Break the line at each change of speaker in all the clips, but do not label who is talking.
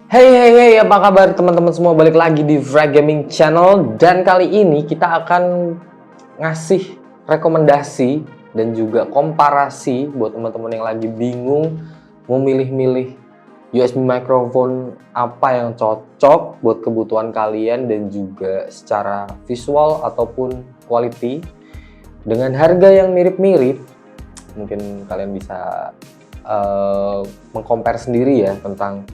Hey, apa kabar teman-teman semua? Balik lagi di Frag Gaming Channel. Dan kali ini kita akan ngasih rekomendasi dan juga komparasi buat teman-teman yang lagi bingung mau milih-milih USB microphone apa yang cocok buat kebutuhan kalian dan juga secara visual ataupun quality dengan harga yang mirip-mirip. Mungkin kalian bisa mengcompare sendiri ya tentang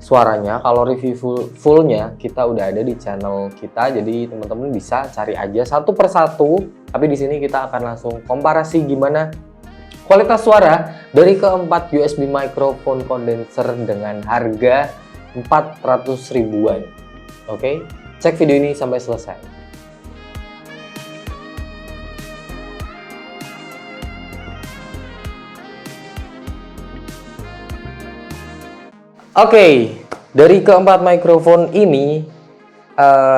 suaranya. Kalau review fullnya kita udah ada di channel kita, jadi teman-teman bisa cari aja satu persatu. Tapi di sini kita akan langsung komparasi gimana kualitas suara dari keempat USB microphone condenser dengan harga 400 ribuan. Oke, cek video ini sampai selesai. Oke, dari keempat mikrofon ini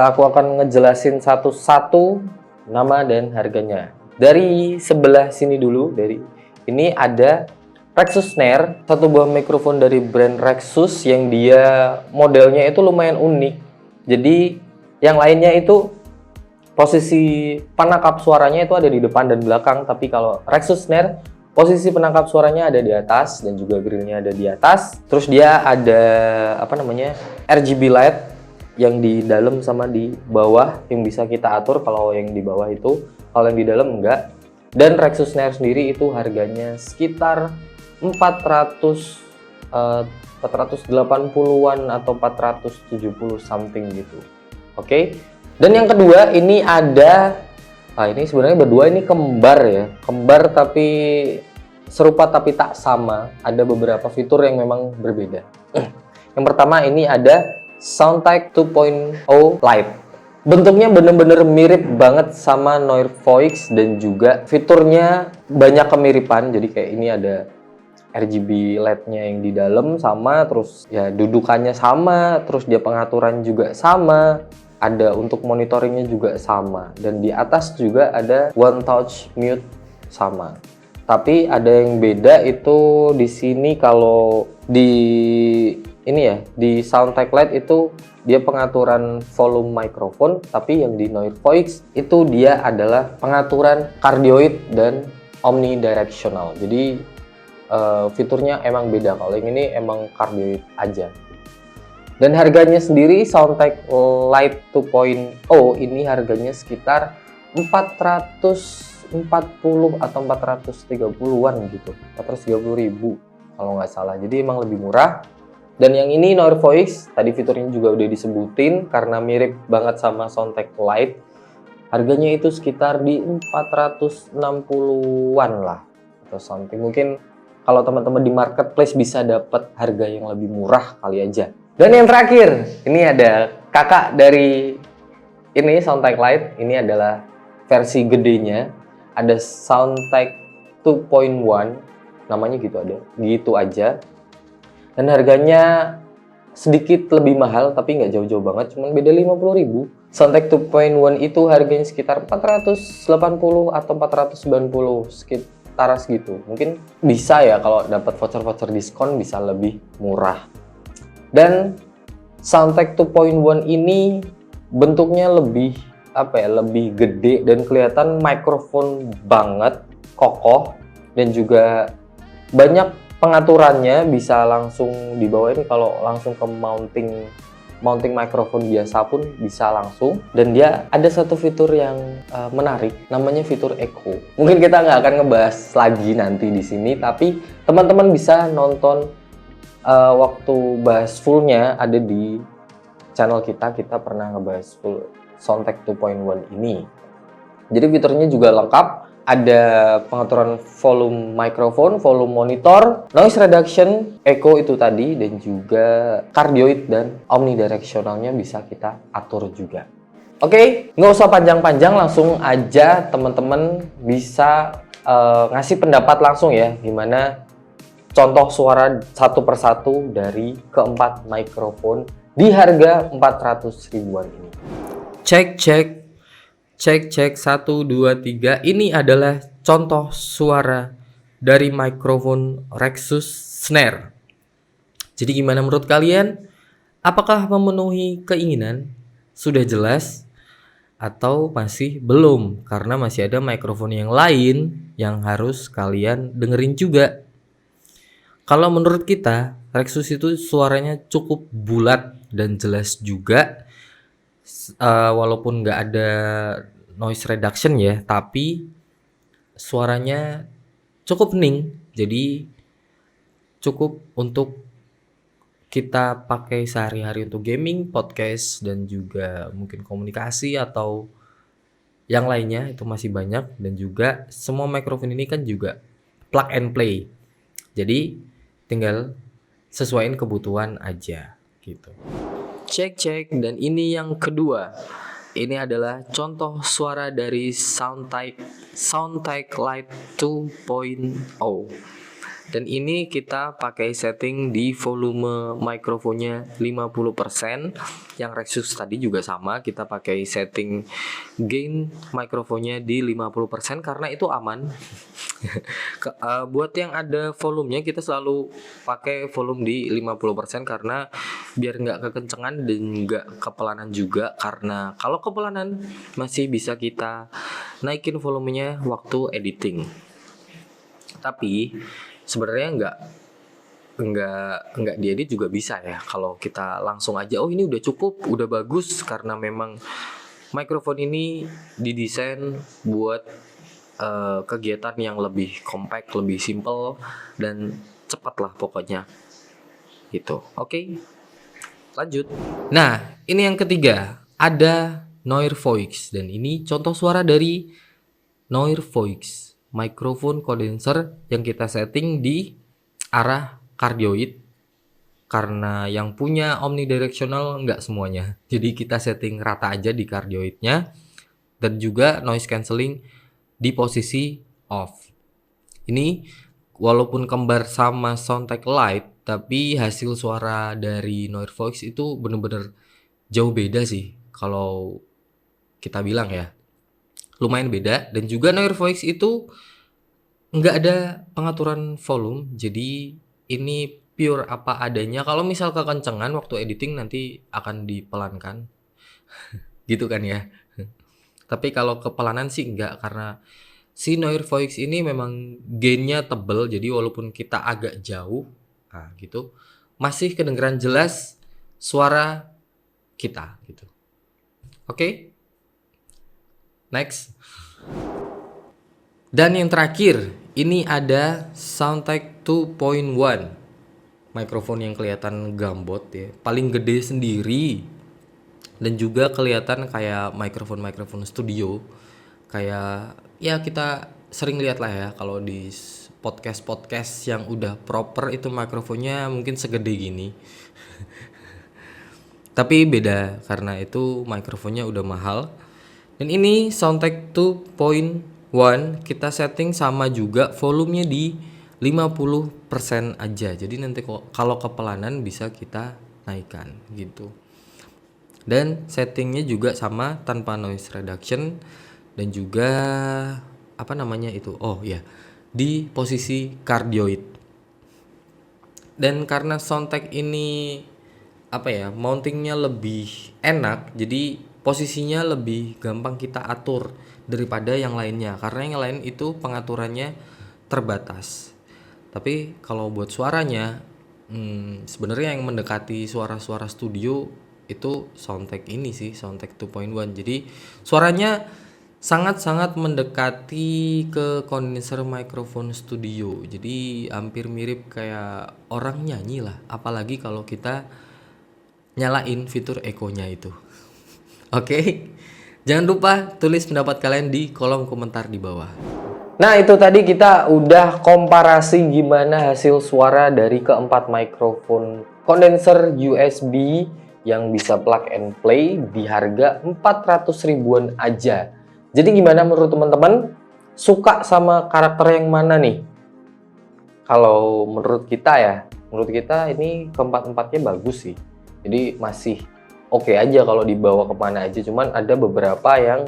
aku akan ngejelasin satu-satu nama dan harganya. Dari sebelah sini dulu, dari ini ada Rexus Snare, satu buah mikrofon dari brand Rexus yang dia modelnya itu lumayan unik. Jadi yang lainnya itu posisi penangkap suaranya itu ada di depan dan belakang, tapi kalau Rexus Snare posisi penangkap suaranya ada di atas dan juga grillnya ada di atas. Terus dia ada RGB light yang di dalam sama di bawah yang bisa kita atur. Kalau yang di bawah itu, kalau yang di dalam enggak. Dan Rexus Snare sendiri itu harganya sekitar 480-an atau 470 something gitu. Oke. Dan yang kedua ini ada ini sebenarnya berdua, ini kembar ya. Kembar tapi serupa tapi tak sama. Ada beberapa fitur yang memang berbeda. Yang pertama ini ada Soundtek 2.0 Lite. Bentuknya bener-bener mirip banget sama Neuvoix dan juga fiturnya banyak kemiripan. Jadi kayak ini ada RGB LED-nya yang di dalam sama, terus ya dudukannya sama, terus dia pengaturan juga sama. Ada untuk monitoringnya juga sama, dan di atas juga ada one touch mute sama. Tapi ada yang beda itu di sini. Kalau di ini ya, di Soundtek Lite itu dia pengaturan volume microphone, tapi yang di Neuvoix itu dia adalah pengaturan cardioid dan omnidirectional. Jadi fiturnya emang beda. Kalau yang ini emang cardioid aja. Dan harganya sendiri Soundtek Lite 2.0 ini harganya sekitar 440 atau 430-an gitu. 430.000 kalau nggak salah. Jadi emang lebih murah. Dan yang ini Neuvoix, tadi fiturnya juga udah disebutin karena mirip banget sama Soundtek Lite. Harganya itu sekitar di 460-an lah atau something. Mungkin kalau teman-teman di marketplace bisa dapat harga yang lebih murah kali aja. Dan yang terakhir, ini ada kakak dari ini Soundtek Lite. Ini adalah versi gedenya. Ada Soundtek 2.1, namanya gitu aja. Dan harganya sedikit lebih mahal, tapi nggak jauh-jauh banget, cuma beda 50.000. Soundtek 2.1 itu harganya sekitar 480 atau 490, sekitar segitu. Mungkin bisa ya kalau dapat voucher-voucher diskon bisa lebih murah. Dan Soundtek 2.1 ini bentuknya lebih lebih gede dan kelihatan mikrofon banget, kokoh, dan juga banyak pengaturannya, bisa langsung dibawain. Kalau langsung ke mounting mikrofon biasa pun bisa langsung. Dan dia ada satu fitur yang menarik, namanya fitur echo. Mungkin kita nggak akan ngebahas lagi nanti di sini, tapi teman-teman bisa nonton waktu bahas fullnya ada di channel kita pernah ngebahas full Soundtek 2.1 ini. Jadi fiturnya juga lengkap, ada pengaturan volume microphone, volume monitor, noise reduction, echo itu tadi, dan juga cardioid dan omnidirectionalnya bisa kita atur juga. Oke, nggak usah panjang-panjang, langsung aja teman-teman bisa ngasih pendapat langsung ya, gimana contoh suara satu persatu dari keempat mikrofon di harga 400 ribuan ini. Cek 1, 2, 3. Ini adalah contoh suara dari mikrofon Rexus Snare. Jadi gimana menurut kalian? Apakah memenuhi keinginan? Sudah jelas atau masih belum? Karena masih ada mikrofon yang lain yang harus kalian dengerin juga. Kalau menurut kita, Rexus itu suaranya cukup bulat dan jelas juga. Walaupun nggak ada noise reduction ya, tapi suaranya cukup hening. Jadi cukup untuk kita pakai sehari-hari untuk gaming, podcast, dan juga mungkin komunikasi atau yang lainnya itu masih banyak. Dan juga semua mikrofon ini kan juga plug and play. Jadi tinggal sesuaiin kebutuhan aja gitu. Cek, dan ini yang kedua. Ini adalah contoh suara dari Soundtech Lite 2.0. Dan ini kita pakai setting di volume mikrofonnya 50%. Yang Rexus tadi juga sama, kita pakai setting gain mikrofonnya di 50% karena itu aman. Buat yang ada volumenya kita selalu pakai volume di 50% karena biar nggak kekencengan dan nggak kepelanan juga, karena kalau kepelanan masih bisa kita naikin volumenya waktu editing. Tapi sebenarnya nggak diedit juga bisa ya, kalau kita langsung aja oh ini udah cukup, udah bagus, karena memang mikrofon ini didesain buat kegiatan yang lebih compact, lebih simple dan cepat lah pokoknya gitu. Oke, lanjut. Nah, ini yang ketiga, ada Noirvoix, dan ini contoh suara dari Noirvoix, mikrofon condenser yang kita setting di arah cardioid. Karena yang punya omnidirectional nggak semuanya, jadi kita setting rata aja di cardioidnya. Dan juga noise cancelling di posisi off. Ini walaupun kembar sama Soundtech Lite, tapi hasil suara dari Noirvoix itu bener-bener jauh beda sih kalau kita bilang ya. Lumayan beda. Dan juga Noirvoix itu nggak ada pengaturan volume, jadi ini pure apa adanya. Kalau misal kekencengan waktu editing nanti akan dipelankan gitu kan ya. Tapi kalau kepelanan sih enggak, karena si Noirvoix ini memang gainnya tebel, jadi walaupun kita agak jauh, nah gitu, masih kedengeran jelas suara kita gitu. Oke? Next. Dan yang terakhir, ini ada Soundtech 2.1. Mikrofon yang kelihatan gambot ya, paling gede sendiri. Dan juga kelihatan kayak mikrofon studio, kayak ya kita sering lihat lah ya kalau di podcast yang udah proper itu mikrofonnya mungkin segede gini. Tapi beda karena itu mikrofonnya udah mahal. Dan ini Soundtech 2.1 kita setting sama juga volumenya di 50% aja. Jadi nanti kalau kepelanan bisa kita naikkan gitu. Dan settingnya juga sama tanpa noise reduction. Dan juga apa namanya itu, oh ya, di posisi cardioid. Dan karena Soundtech ini apa ya, mountingnya lebih enak, jadi posisinya lebih gampang kita atur daripada yang lainnya, karena yang lain itu pengaturannya terbatas. Tapi kalau buat suaranya sebenarnya yang mendekati suara-suara studio itu Soundtech ini sih, Soundtech 2.1. Jadi suaranya sangat-sangat mendekati ke condenser microphone studio. Jadi hampir mirip kayak orang nyanyi lah, apalagi kalau kita nyalain fitur echo-nya itu. Oke. Jangan lupa tulis pendapat kalian di kolom komentar di bawah. Nah, itu tadi kita udah komparasi gimana hasil suara dari keempat mikrofon kondenser USB yang bisa plug and play di harga 400 ribuan aja. Jadi gimana menurut teman-teman? Suka sama karakter yang mana nih? Kalau menurut kita ya, menurut kita ini keempat-empatnya bagus sih. Jadi masih oke aja kalau dibawa kemana aja. Cuman ada beberapa yang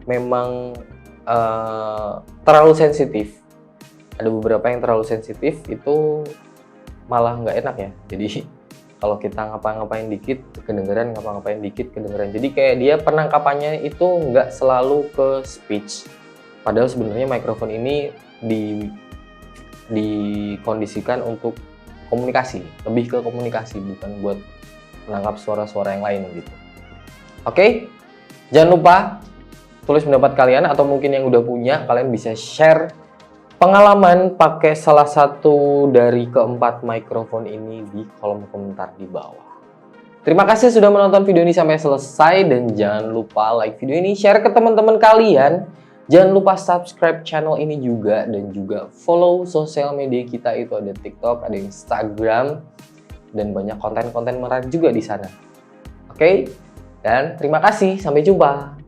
memang terlalu sensitif. Ada beberapa yang terlalu sensitif itu malah nggak enak ya. Jadi Kalau kita ngapa-ngapain dikit kedengeran, ngapa-ngapain dikit kedengeran. Jadi kayak dia penangkapannya itu nggak selalu ke speech. Padahal sebenarnya mikrofon ini dikondisikan untuk komunikasi, lebih ke komunikasi, bukan buat menangkap suara-suara yang lain gitu. Oke, jangan lupa tulis pendapat kalian, atau mungkin yang udah punya, kalian bisa share pengalaman pakai salah satu dari keempat mikrofon ini di kolom komentar di bawah. Terima kasih sudah menonton video ini sampai selesai, dan jangan lupa like video ini, share ke teman-teman kalian. Jangan lupa subscribe channel ini juga, dan juga follow sosial media kita, itu ada TikTok, ada Instagram, dan banyak konten-konten menarik juga di sana. Oke? Dan terima kasih, sampai jumpa.